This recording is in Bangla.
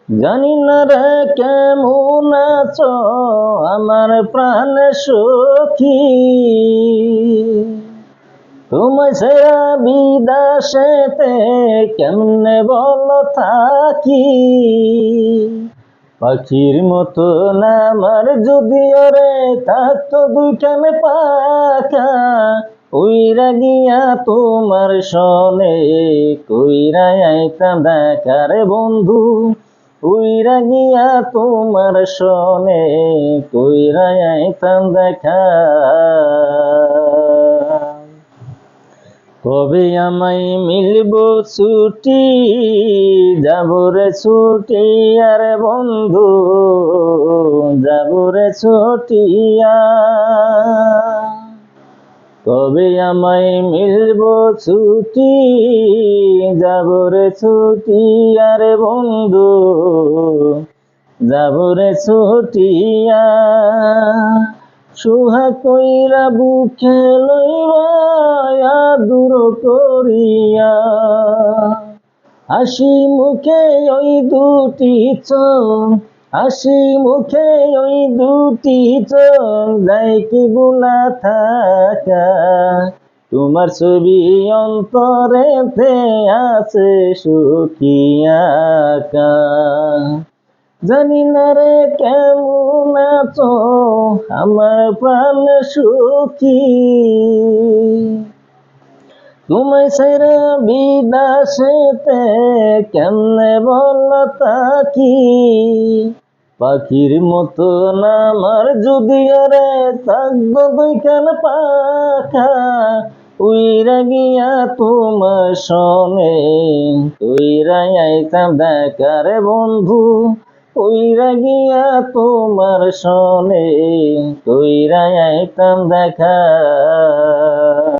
জানি না রে কেমন আছো আমার প্রাণ সখী, তোমায় ছেড়া বিদেশেতে কেমনে বলো থাকি। পাখির মতো আমার যদিও রে থাকতো দুইখানে পাখা, উইরা গিয়া তোমার সনে কইরা আইতাম দেখার বন্ধু। উইরা গিয়া তোমার সনে কইরা আইতাম দেখা। কবে আমায় মিলব ছুটি, যাব রে ছুটি আর বন্ধু, যাব রে ছুটিয়া। কবে আমায় মিলব ছুটি, যাব রে ছুটি আর বন্ধু, যাব রে ছুটিয়া। সুহা কইরা বুকে লইয়া দূর করিয়া, হাসি মুখে ওই দুটি চোখ, হাসি মুখে ওই দুটি চোখ যাই কি বুলা থাকা। তোমার ছবি অন্তরেতে আছে শুকিয়া আঁকা। জানি না রে কেমন আছো আমার প্রাণ সখী, তোমায় ছেড়ে বিদেশেতে কেমনে বলো থাকি। পাখির মতো আমার যদিও রে থাকবো দুইখান পাখা, উইরা গিয়া তোমার সনে কইরা আইতাম দেখার বন্ধু। উইরা গিয়া তোমার সনে কইরা আইতাম দেখা।